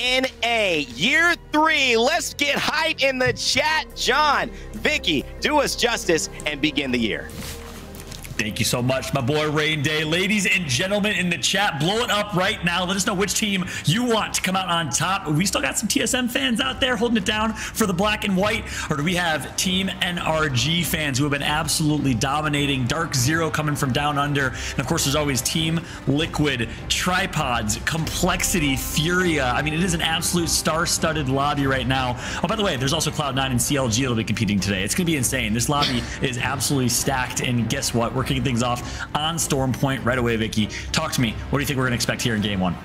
NA Year 3. Let's get hype in the chat. John, Vicky, do us justice and begin the year. Thank you so much, my boy Rain Day. Ladies and gentlemen in the chat, blow it up right now. Let us know which team you want to come out on top. We still got some TSM fans out there holding it down for the black and white, or do we have Team NRG fans who have been absolutely dominating? Dark Zero coming from down under, and of course there's always Team Liquid, Tripods, Complexity, Furia. I mean, it is an absolute star-studded lobby right now. Oh, by the way, there's also Cloud9 and CLG that'll be competing today. It's gonna be insane. This lobby is absolutely stacked, and guess what? We're kicking things off on Storm Point right away. Vicky, talk to me. What do you think we're going to expect here in game one?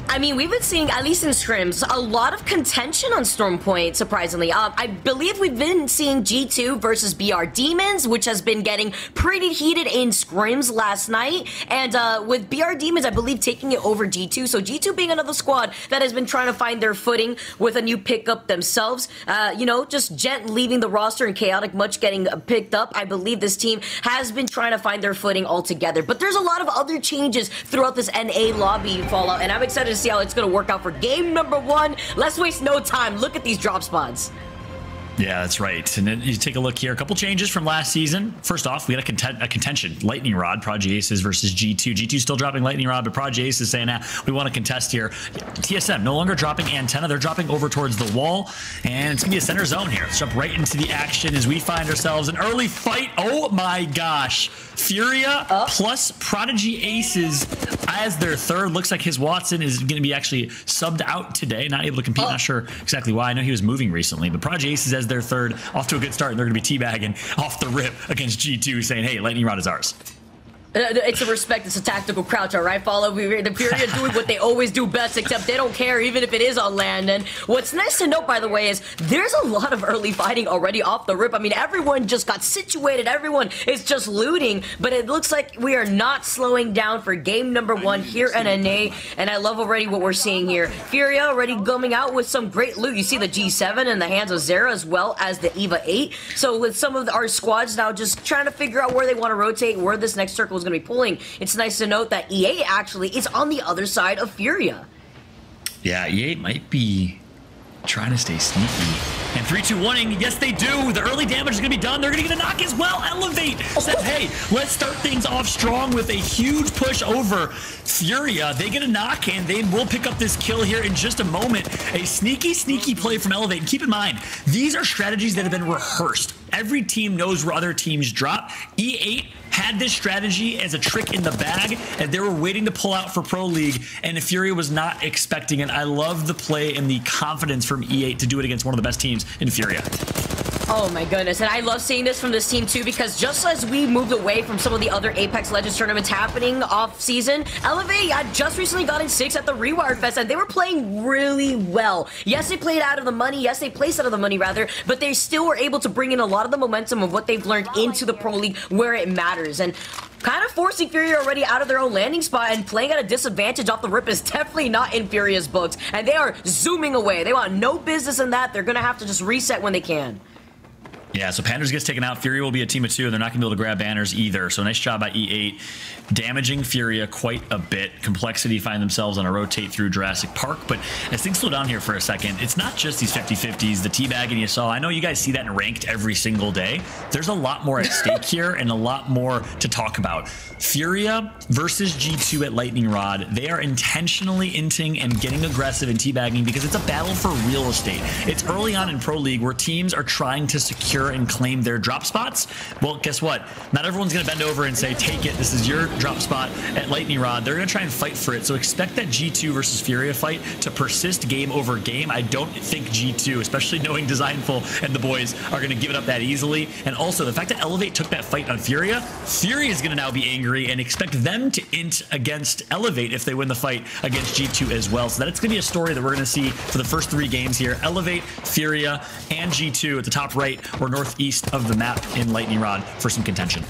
I mean, we've been seeing, at least in scrims, a lot of contention on Storm Point, surprisingly. I believe we've been seeing G2 versus BR Demons, which has been getting pretty heated in scrims last night. And with BR Demons, I believe, taking it over G2. So G2 being another squad that has been trying to find their footing with a new pickup themselves. You know, just Gent leaving the roster and Chaotic Much getting picked up. I believe this team has been trying to find their footing altogether. But there's a lot of other changes throughout this NA lobby Fallout, and I'm excited to see how it's going to work out for game number one. Let's waste no time. Look at these drop spots. Yeah, that's right. And then you take a look here. A couple changes from last season. First off, we had a contention. Lightning Rod, Prodigy Aces versus G2. G2 still dropping Lightning Rod, but Prodigy Aces saying, we want to contest here. TSM no longer dropping Antenna. They're dropping over towards the wall. And it's going to be a center zone here. Let's jump right into the action as we find ourselves an early fight. Oh my gosh. Furia plus Prodigy Aces as their third. Looks like his Watson is going to be actually subbed out today. Not able to compete. Not sure exactly why. I know he was moving recently, but Prodigy Aces as their third, off to a good start, and they're going to be teabagging off the rip against G2, saying, hey, Lightning Rod is ours. It's a respect, it's a tactical crouch, all right, Follow? The Furia doing what they always do best, except they don't care even if it is on land. And what's nice to note, by the way, is there's a lot of early fighting already off the rip. I mean, everyone just got situated, everyone is just looting, but it looks like we are not slowing down for game number one here in NA, and I love already what we're seeing here. Furia already coming out with some great loot. You see the G7 in the hands of Zera as well as the EVA 8. So with some of our squads now just trying to figure out where they want to rotate, where this next circle is going to be pulling. It's nice to note that E8 actually is on the other side of Furia. Yeah, E8 might be trying to stay sneaky. And 3-2-1-ing, yes they do. The early damage is going to be done. They're going to get a knock as well. Elevate says, hey, let's start things off strong with a huge push over Furia. They get a knock, and they will pick up this kill here in just a moment. A sneaky, sneaky play from Elevate. And keep in mind, these are strategies that have been rehearsed. Every team knows where other teams drop. E8 had this strategy as a trick in the bag, and they were waiting to pull out for Pro League, and Furia was not expecting it. I love the play and the confidence from E8 to do it against one of the best teams in Furia. Oh my goodness, and I love seeing this from this team too, because just as we moved away from some of the other Apex Legends tournaments happening off season, Elevate had just recently gotten 6 at the Rewired Fest, and they were playing really well. Yes, they played out of the money, yes, they placed out of the money rather, but they still were able to bring in a lot of the momentum of what they've learned into the Pro League where it matters. And kind of forcing Furia already out of their own landing spot and playing at a disadvantage off the rip is definitely not in Furia's books, and they are zooming away. They want no business in that. They're gonna have to just reset when they can. Yeah, so Pandas gets taken out. Furia will be a team of 2. They're not going to be able to grab banners either. So nice job by E8. Damaging Furia quite a bit. Complexity find themselves on a rotate through Jurassic Park. But as things slow down here for a second, it's not just these 50-50s, the teabagging you saw. I know you guys see that in ranked every single day. There's a lot more at stake here and a lot more to talk about. Furia versus G2 at Lightning Rod. They are intentionally inting and getting aggressive and teabagging because it's a battle for real estate. It's early on in Pro League where teams are trying to secure and claim their drop spots. Well, guess what? Not everyone's going to bend over and say, take it, this is your drop spot at Lightning Rod. They're going to try and fight for it. So expect that G2 versus Furia fight to persist game over game. I don't think G2, especially knowing Designful and the boys, are going to give it up that easily. And also the fact that Elevate took that fight on Furia, Furia is going to now be angry and expect them to int against Elevate if they win the fight against G2 as well. So that's going to be a story that we're going to see for the first 3 games here. Elevate, Furia, and G2 at the top right or northeast of the map in Lightning Rod for some contention.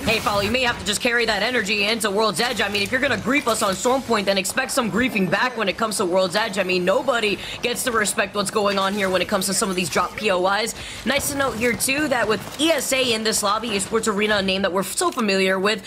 Hey, Follow, you may have to just carry that energy into World's Edge. I mean, if you're going to grief us on Stormpoint, then expect some griefing back when it comes to World's Edge. I mean, nobody gets to respect what's going on here when it comes to some of these drop POIs. Nice to note here, too, that with ESA in this lobby, Esports Arena, a name that we're so familiar with,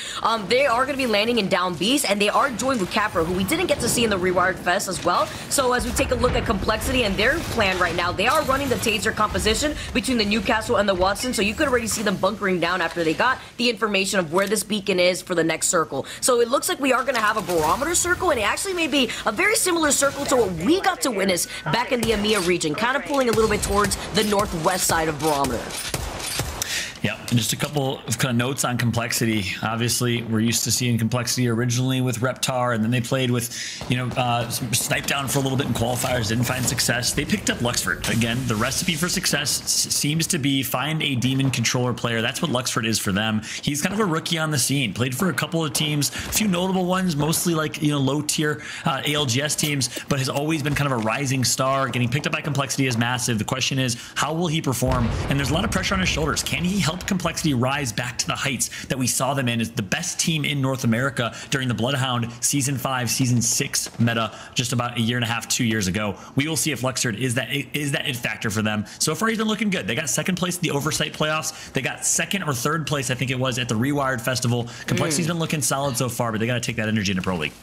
they are going to be landing in Down Beast, and they are joined with Capra, who we didn't get to see in the Rewired Fest as well. So as we take a look at Complexity and their plan right now, they are running the Taser composition between the Newcastle and the Watson, so you could already see them bunkering down after they got the information of where this beacon is for the next circle. So it looks like we are going to have a barometer circle, and it actually may be a very similar circle to what we got to witness back in the EMEA region, kind of pulling a little bit towards the northwest side of barometer. Yeah, and just a couple of kind of notes on Complexity. Obviously, we're used to seeing Complexity originally with Reptar, and then they played with, you know, Snipe Down for a little bit in qualifiers, didn't find success. They picked up Luxford. Again, the recipe for success seems to be find a demon controller player. That's what Luxford is for them. He's kind of a rookie on the scene. Played for a couple of teams, a few notable ones, mostly like, you know, low-tier ALGS teams, but has always been kind of a rising star. Getting picked up by Complexity is massive. The question is, how will he perform? And there's a lot of pressure on his shoulders. Can he help Complexity rise back to the heights that we saw them in as the best team in North America during the Bloodhound Season 5, Season 6 meta just about a year and a half, 2 years ago? We will see if Luxford is that it factor for them. So far, he's been looking good. They got second place in the Oversight playoffs. They got second or third place, I think it was, at the Rewired Festival. Complexity's been looking solid so far, but they got to take that energy into Pro League.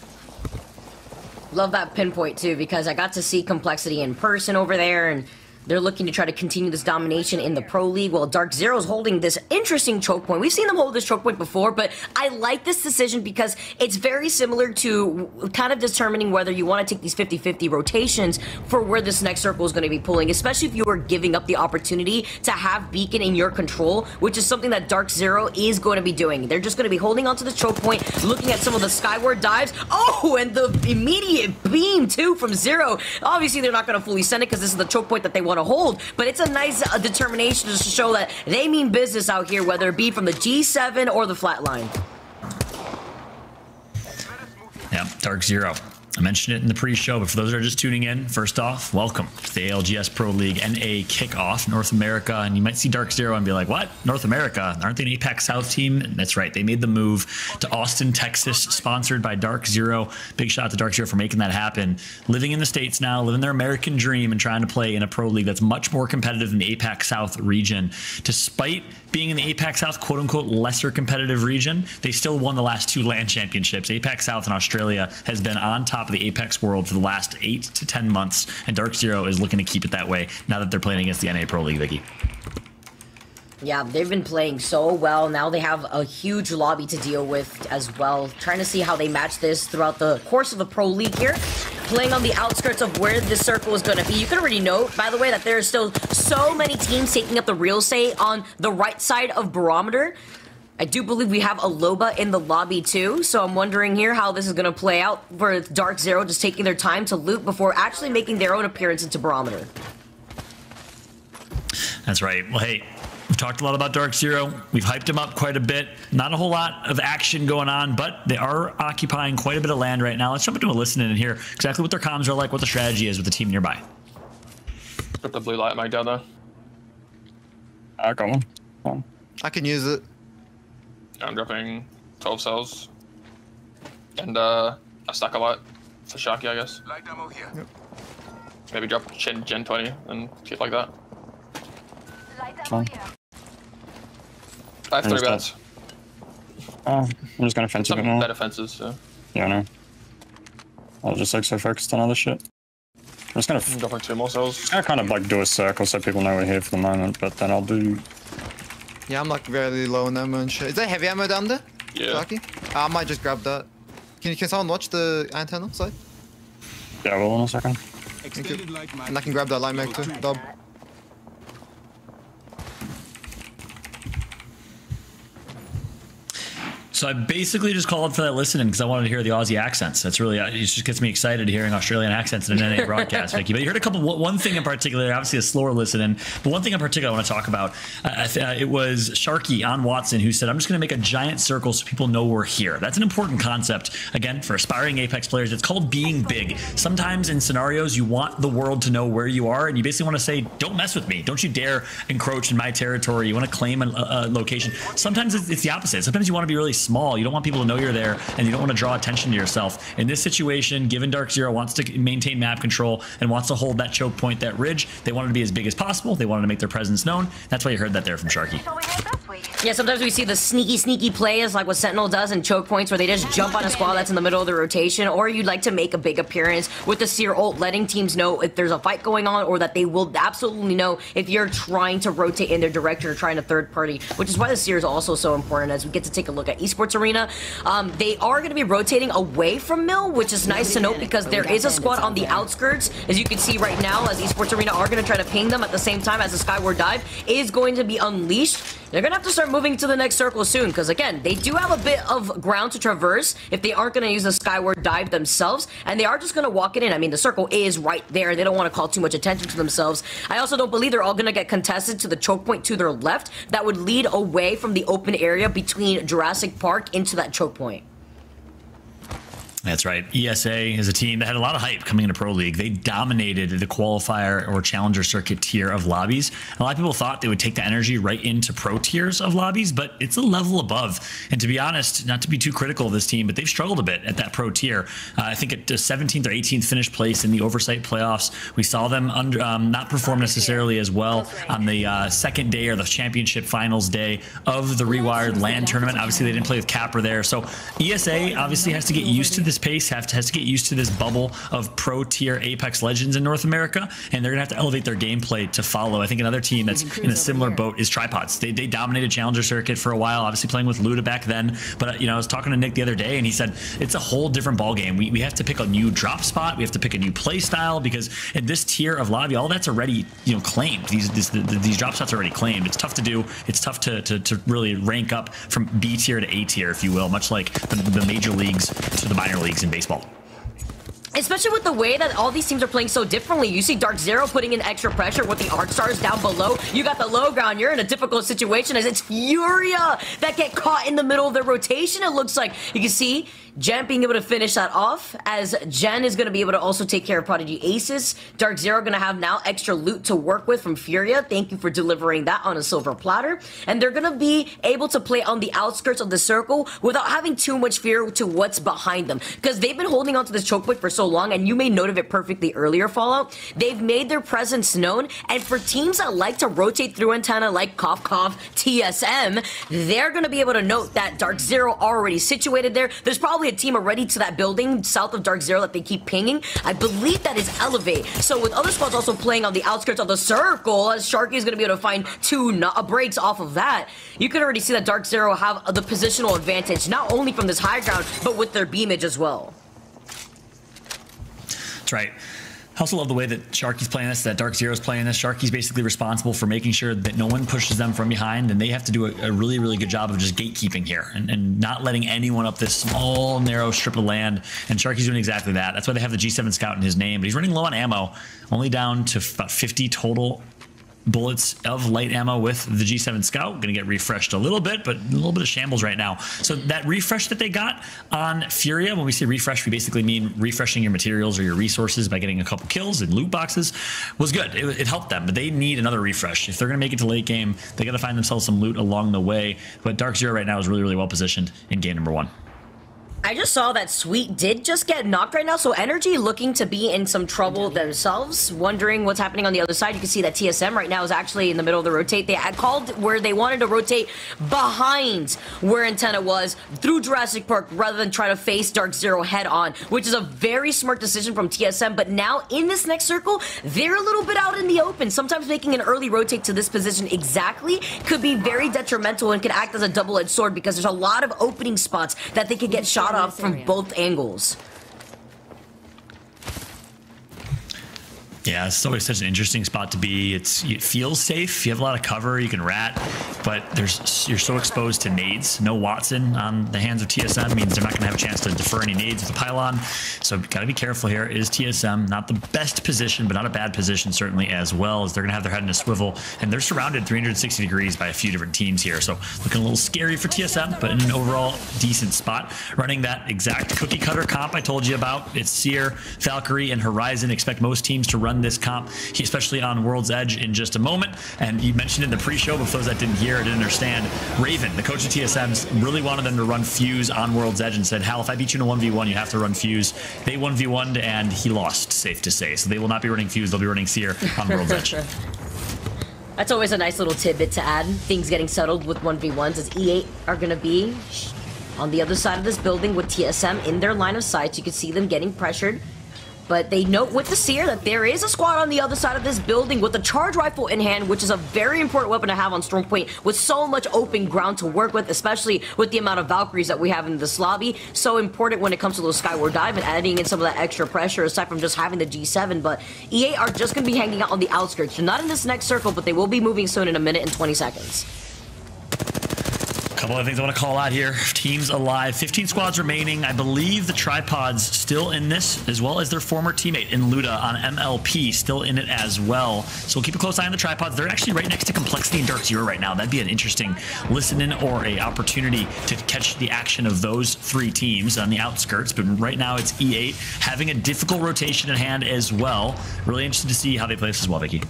Love that pinpoint, too, because I got to see Complexity in person over there, and they're looking to try to continue this domination in the Pro League, while Dark Zero's holding this interesting choke point. We've seen them hold this choke point before, but I like this decision because it's very similar to kind of determining whether you want to take these 50-50 rotations for where this next circle is going to be pulling, especially if you are giving up the opportunity to have Beacon in your control, which is something that Dark Zero is going to be doing. They're just going to be holding onto the choke point, looking at some of the skyward dives. Oh, and the immediate beam, too, from Zero. Obviously, they're not going to fully send it because this is the choke point that they want to hold, but it's a nice determination just to show that they mean business out here, whether it be from the G7 or the flatline. Yeah, Dark Zero. I mentioned it in the pre-show, but for those that are just tuning in, first off, welcome to the ALGS Pro League NA kickoff, North America. And you might see Dark Zero and be like, what? North America? Aren't they an APAC South team? And that's right. They made the move to Austin, Texas, sponsored by Dark Zero. Big shout out to Dark Zero for making that happen. Living in the States now, living their American dream and trying to play in a Pro League that's much more competitive than the APAC South region. Despite being in the APAC South, quote unquote, lesser competitive region, they still won the last 2 LAN championships. APAC South in Australia has been on top of the Apex world for the last 8 to 10 months, and Dark Zero is looking to keep it that way now that they're playing against the NA Pro League, Vicky. Yeah, they've been playing so well. Now they have a huge lobby to deal with as well. Trying to see how they match this throughout the course of the Pro League here. Playing on the outskirts of where this circle is going to be. You can already note, by the way, that there are still so many teams taking up the real estate on the right side of Barometer. I do believe we have a Loba in the lobby too, so I'm wondering here how this is going to play out for Dark Zero just taking their time to loot before actually making their own appearance into Barometer. That's right. Well, hey, we've talked a lot about Dark Zero. We've hyped them up quite a bit. Not a whole lot of action going on, but they are occupying quite a bit of land right now. Let's jump into a listen in and hear exactly what their comms are like, what the strategy is with the team nearby. Got the blue light mag down there. I got one. I can use it. I'm dropping 12 cells. And a stack of light for Sharky, I guess. Light ammo here. Yep. Maybe drop Gen 20 and keep like that. Fine. I have 3 beds. Oh, I'm just gonna fence a bit Some more. better fences, so. Yeah, I know. I was just like so focused on other shit. I'm just gonna I'm dropping 2 more cells. I kind of like do a circle so people know we're here for the moment, but then I'll do. Yeah, I'm like very low on ammo and shit. Is there heavy ammo down there? Yeah. Lucky? I might just grab that. Can someone watch the antenna side? Yeah, I will in a second. Extended light mag. And I can grab that light mag too. Dub. So I basically just called for that listening because I wanted to hear the Aussie accents. That's really, it just gets me excited hearing Australian accents in an NA broadcast, Vicky. But you heard one thing in particular, obviously a slower listening, but one thing in particular I want to talk about. It was Sharky on Watson who said, I'm just going to make a giant circle so people know we're here. That's an important concept, again, for aspiring Apex players. It's called being big. Sometimes in scenarios, you want the world to know where you are, and you basically want to say, don't mess with me. Don't you dare encroach in my territory. You want to claim a location. Sometimes it's the opposite. Sometimes you want to be really small. You don't want people to know you're there, and you don't want to draw attention to yourself. In this situation, given Dark Zero wants to maintain map control and wants to hold that choke point, that ridge, they wanted to be as big as possible. They wanted to make their presence known. That's why you heard that there from Sharky. Yeah, sometimes we see the sneaky plays like what Sentinel does in choke points where they just jump on a squad that's in the middle of the rotation, or you'd like to make a big appearance with the Seer ult, letting teams know if there's a fight going on, or that they will absolutely know if you're trying to rotate in their direction or trying to third party, which is why the Seer is also so important as we get to take a look at Esports Arena. They are going to be rotating away from Mill, which is nice to note because there is a squad on the outskirts, as you can see right now, as Esports Arena are going to try to ping them at the same time as the Skyward Dive is going to be unleashed. They're going to have to start moving to the next circle soon because, again, they do have a bit of ground to traverse if they aren't going to use the Skyward Dive themselves, and they are just going to walk it in. I mean, the circle is right there. They don't want to call too much attention to themselves. I also don't believe they're all going to get contested to the choke point to their left. That would lead away from the open area between Jurassic Park into that choke point. That's right. ESA is a team that had a lot of hype coming into Pro League. They dominated the qualifier or challenger circuit tier of lobbies. A lot of people thought they would take the energy right into pro tiers of lobbies, but it's a level above. And to be honest, not to be too critical of this team, but they've struggled a bit at that pro tier. I think at the 17th or 18th finished place in the Oversight playoffs, we saw them not perform necessarily as well on the second day or the championship finals day of the Rewired LAN tournament. Obviously, they didn't play with Capra there. So ESA obviously has to get used to this pace, has to get used to this bubble of pro tier Apex Legends in North America, and they're gonna have to elevate their gameplay to follow. I think another team that's in a similar boat is Tripods. They dominated challenger circuit for a while, obviously playing with Luda back then, but you know, I was talking to Nick the other day and he said it's a whole different ball game. We have to pick a new drop spot, we have to pick a new play style, because in this tier of lobby, all that's already, you know, claimed. These drop spots are already claimed. It's tough to do. It's tough to really rank up from B tier to A tier, if you will, much like the major leagues to the minor leagues in baseball. Especially with the way that all these teams are playing so differently. You see Dark Zero putting in extra pressure with the Arc Stars down below. You got the low ground. You're in a difficult situation as it's Furia that get caught in the middle of the rotation, it looks like. You can see Jen being able to finish that off, as Jen is going to be able to also take care of Prodigy Aces. Dark Zero going to have now extra loot to work with from Furia. Thank you for delivering that on a silver platter. And they're going to be able to play on the outskirts of the circle without having too much fear to what's behind them, because they've been holding on to this choke point for so long, and you made note of it perfectly earlier, Fallout. They've made their presence known, and for teams that like to rotate through antenna like Cough Cough, TSM, they're going to be able to note that Dark Zero already situated there. There's probably a team already to that building south of Dark Zero that they keep pinging. I believe that is Elevate. So with other squads also playing on the outskirts of the circle, as Sharky is going to be able to find two breaks off of that, you can already see that Dark Zero have the positional advantage, not only from this high ground, but with their beamage as well. That's right. I also love the way that Sharky's playing this, that Dark Zero's playing this. Sharky's basically responsible for making sure that no one pushes them from behind, and they have to do a really, really good job of just gatekeeping here and not letting anyone up this small, narrow strip of land. And Sharky's doing exactly that. That's why they have the G7 Scout in his name, but he's running low on ammo, only down to about 50 total bullets of light ammo with the G7 Scout. Gonna get refreshed a little bit, but a little bit of shambles right now. So that refresh that they got on Furia, when we say refresh, we basically mean refreshing your materials or your resources by getting a couple kills and loot boxes, was good. It helped them, but they need another refresh. If they're gonna make it to late game, they gotta find themselves some loot along the way. But Dark Zero right now is really, really well positioned in game number 1. I just saw that Sweet did just get knocked right now, so Energy looking to be in some trouble themselves, wondering what's happening on the other side. You can see that TSM right now is actually in the middle of the rotate. They had called where they wanted to rotate behind where Antenna was through Jurassic Park rather than try to face Dark Zero head on, which is a very smart decision from TSM. But now in this next circle, they're a little bit out in the open. Sometimes making an early rotate to this position exactly could be very detrimental and can act as a double-edged sword, because there's a lot of opening spots that they could get shot off from both angles. Yeah, it's always such an interesting spot to be. It feels safe. You have a lot of cover. You can rat, but you're so exposed to nades. No Watson on the hands of TSM means they're not going to have a chance to defer any nades with the pylon. So got to be careful here. It is TSM, not the best position, but not a bad position certainly as well, as they're going to have their head in a swivel, and they're surrounded 360 degrees by a few different teams here. So looking a little scary for TSM, but in an overall decent spot. Running that exact cookie cutter comp I told you about. It's Seer, Valkyrie, and Horizon. Expect most teams to run this comp, especially on World's Edge, in just a moment. And you mentioned in the pre-show, but for those that didn't hear or didn't understand, Raven, the coach of TSM's, really wanted them to run Fuse on World's Edge and said, Hal, if I beat you in a 1v1, you have to run Fuse. They 1v1'd and he lost, safe to say. So they will not be running Fuse, they'll be running Seer on World's Edge. That's always a nice little tidbit to add. Things getting settled with 1v1s, as E8 are going to be on the other side of this building with TSM in their line of sight. So you can see them getting pressured. But they note with the Seer that there is a squad on the other side of this building with a charge rifle in hand, which is a very important weapon to have on Stormpoint with so much open ground to work with, especially with the amount of Valkyries that we have in this lobby. So important when it comes to those Skyward Dive and adding in some of that extra pressure aside from just having the G7. But E8 are just going to be hanging out on the outskirts. They're not in this next circle, but they will be moving soon in a minute and 20 seconds. Couple of things I want to call out here. Teams alive, 15 squads remaining. I believe the Tripods still in this, as well as their former teammate in Luda on MLP still in it as well. So we'll keep a close eye on the Tripods. They're actually right next to Complexity and Dark Zero right now. That'd be an interesting listen-in or a opportunity to catch the action of those three teams on the outskirts. But right now it's E8 having a difficult rotation at hand as well. Really interested to see how they play this as well, Vicky.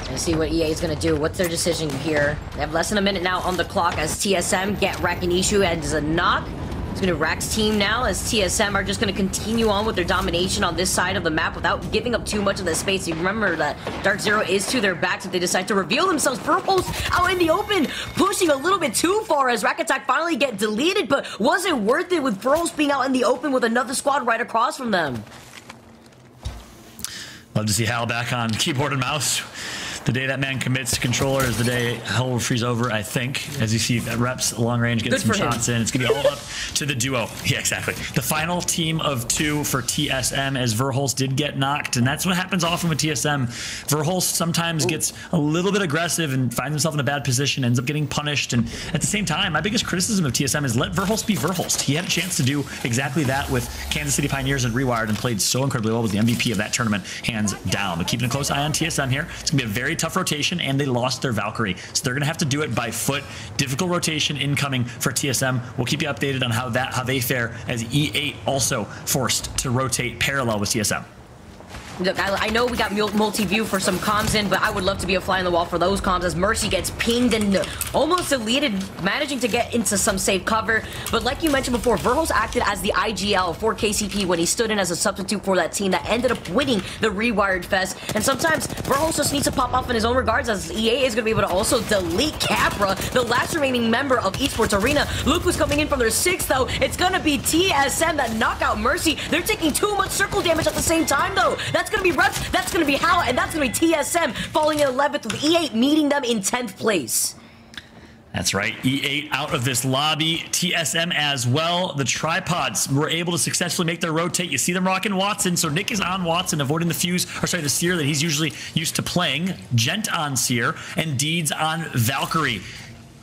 And see what EA is going to do. What's their decision here? They have less than a minute now on the clock as TSM get Rakinishu as a knock. It's going to Rack's team now as TSM are just going to continue on with their domination on this side of the map without giving up too much of the space. You remember that Dark Zero is to their backs if they decide to reveal themselves. Purple's out in the open, pushing a little bit too far as Rack Attack finally get deleted, but was it worth it with Furls being out in the open with another squad right across from them? Love to see Hal back on keyboard and mouse. The day that man commits to controller is the day hell will freeze over, I think. As you see, reps long range, get some shots in. It's going to be all up to the duo. Yeah, exactly. The final team of two for TSM as Verholst did get knocked, and that's what happens often with TSM. Verholst sometimes gets a little bit aggressive and finds himself in a bad position, ends up getting punished. And at the same time, my biggest criticism of TSM is let Verholst be Verholst. He had a chance to do exactly that with Kansas City Pioneers and Rewired and played so incredibly well, was the MVP of that tournament, hands down. But keeping a close eye on TSM here. It's going to be a very tough rotation, and they lost their Valkyrie, so they're gonna have to do it by foot. Difficult rotation incoming for TSM. We'll keep you updated on how they fare as E8 also forced to rotate parallel with TSM. Look, I know we got multi-view for some comms in, but I would love to be a fly on the wall for those comms as Mercy gets pinged and almost deleted, managing to get into some safe cover. But like you mentioned before, Verholst acted as the IGL for KCP when he stood in as a substitute for that team that ended up winning the Rewired Fest. And sometimes Verholst just needs to pop off in his own regards as EA is going to be able to also delete Capra, the last remaining member of Esports Arena. Luke was coming in from their 6th, though. It's going to be TSM that knock out Mercy. They're taking too much circle damage at the same time, though. That's going to be Reps, that's going to be Hal, and that's going to be TSM falling in 11th with E8 meeting them in 10th place. That's right, E8 out of this lobby, TSM as well. The Tripods were able to successfully make their rotate. You see them rocking Watson, so Nick is on Watson, avoiding the Fuse, or sorry, the Seer that he's usually used to playing. Gent on Seer, and Deeds on Valkyrie.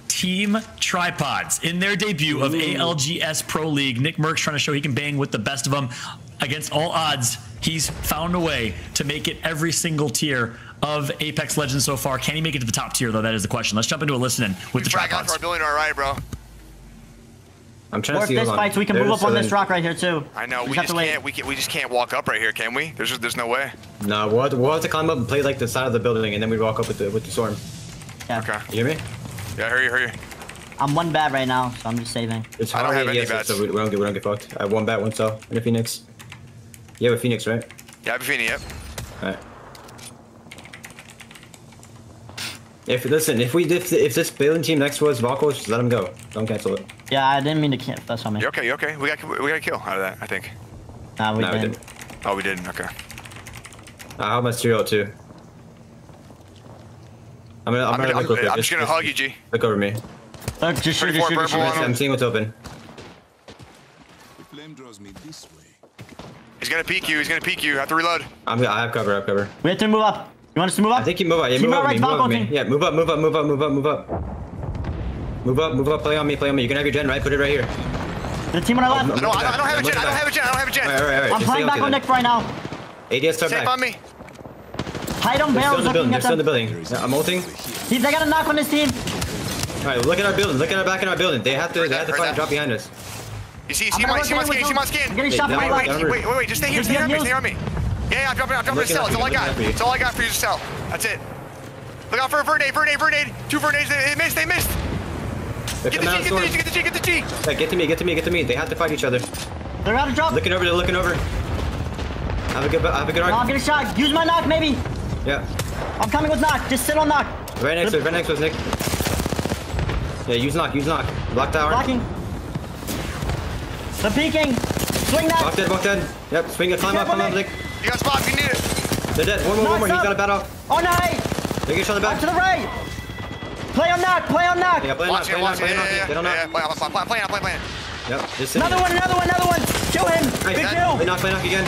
Team Tripods in their debut of ALGS Pro League. Nick Merckx trying to show he can bang with the best of them. Against all odds, he's found a way to make it every single tier of Apex Legends so far. Can he make it to the top tier, though? That is the question. Let's jump into a listen-in with the Tripods. Our building all right, bro. I'm trying to see this fight so we can move up on this rock right here too. I know, we just can't walk up right here, can we? There's no way. No, we'll have to climb up and play like the side of the building, and then we walk up with the storm. Yeah. Okay. You hear me? Yeah, hurry. I'm one bat right now, so I'm just saving. It's I don't have any bats. So we don't get fucked. I have one bat, one cell, and a Phoenix. You have a Phoenix, right? Yeah, I have a Phoenix, yep. Alright. If this building team next to us Valko, just let them go. Don't cancel it. Yeah, I didn't mean to cancel. That's on me. You're okay. We got a kill out of that, I think. Nah, we didn't. Oh, we didn't. Okay. How about Serial too? I'm just gonna hug you, G. Look over me. Look, just shoot. I'm seeing what's open. The flame draws me this way. He's gonna peek you. He's gonna peek you. Have to reload. I have cover. I have cover. We have to move up. You want us to move up? I think you move up. Yeah, Team move up. right, Me, move up. Falcon Me. team. Yeah, move up. Move up. Move up. Move up. Move up. Move up. Move up. Play on me. Play on me. You can have your gen, right? Put it right here. The team on our left. I don't have a gen. I don't have a gen. I don't have a gen. All right. I'm Just playing stay back on there. Nick right now. ADS start Safe back. on me. Hide on They're still barrels in the building. looking They're at still in the them. building. Yeah, I'm ulting. They got a knock on this team. All right, look at our building. Look at our back in our building. They have to find a drop behind us. You see I'm my gonna skin. rotate See with my them. skin. I'm getting shot from my Wait, left. Wait. Just stay here. Stay on me. Yeah, I'm dropping to Looking cell. at That's all I you, got. looking at you. That's all I got for you to sell. That's it. Look out for a Vernade. 2 Vernades. They missed. They're Get coming out of storm. the G. Yeah, get to me. They have to fight each other. They're out of drop. Looking over. Have a good No, arc. I'm getting shot. Use my knock, maybe. Yeah. I'm coming with knock. Just sit on knock. Right next to us, Nick. Yeah, use knock. Block tower. Blocking. They're peeking. Swing that. Walk dead. Yep, swing it. Climb up, Nick. You got spot if you need it. They're dead. One more. He's got a bat off. Oh, no. They get shot in the Back to back. the right. Play on knock. Yeah, play knock. They don't know. Play. Yep, just sit Another there. one. Kill him. Nice. Big kill. Play knock again.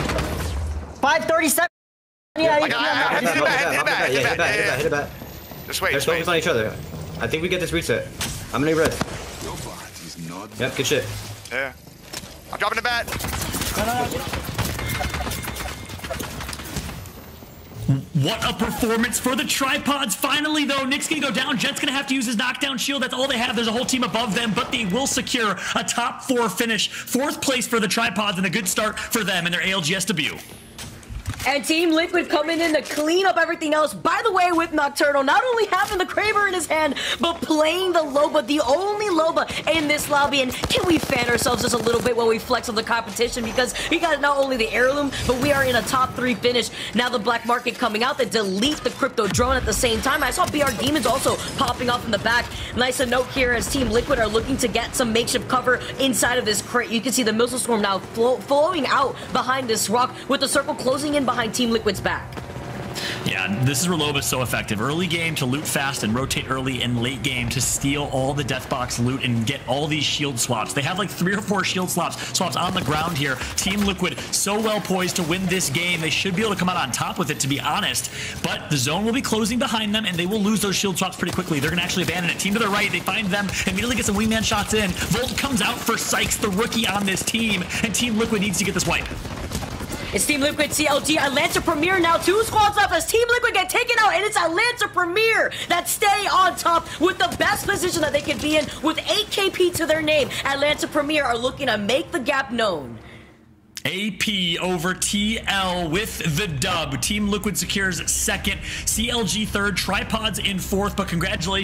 537. Yeah, I got Hit it back. it back. Just wait. They're focused on each other. I think we get this reset. I'm gonna need red. Yep, good shit. Yeah. I'm dropping the bat. What a performance for the tripods. Finally, though, Nick's gonna go down. Jet's gonna have to use his knockdown shield. That's all they have. There's a whole team above them, but they will secure a top 4 finish. 4th place for the tripods and a good start for them in their ALGS debut. And Team Liquid coming in to clean up everything else. By the way, with Nocturnal, not only having the Kraber in his hand, but playing the Loba, the only Loba in this lobby. And can we fan ourselves just a little bit while we flex on the competition? Because he got not only the heirloom, but we are in a top 3 finish. Now the black market coming out to delete the crypto drone at the same time. I saw BR Demons also popping off in the back. Nice to note here as Team Liquid are looking to get some makeshift cover inside of this crate. You can see the missile storm now flowing out behind this rock with the circle closing in behind Team Liquid's back. Yeah, this is where Loba's so effective. Early game to loot fast and rotate early, and late game to steal all the death box loot and get all these shield swaps. They have like 3 or 4 shield swaps on the ground here. Team Liquid so well poised to win this game. They should be able to come out on top with it, to be honest. But the zone will be closing behind them, and they will lose those shield swaps pretty quickly. They're going to actually abandon it. Team to the right, they find them, immediately get some wingman shots in. Volt comes out for Sykes, the rookie on this team, and Team Liquid needs to get this wipe. It's Team Liquid, CLG, Atlanta Premier now. 2 squads left as Team Liquid get taken out, and it's Atlanta Premier that stay on top with the best position that they can be in with 8 KP to their name. Atlanta Premier are looking to make the gap known. AP over TL with the dub. Team Liquid secures 2nd, CLG 3rd, Tripods in 4th, but congratulations.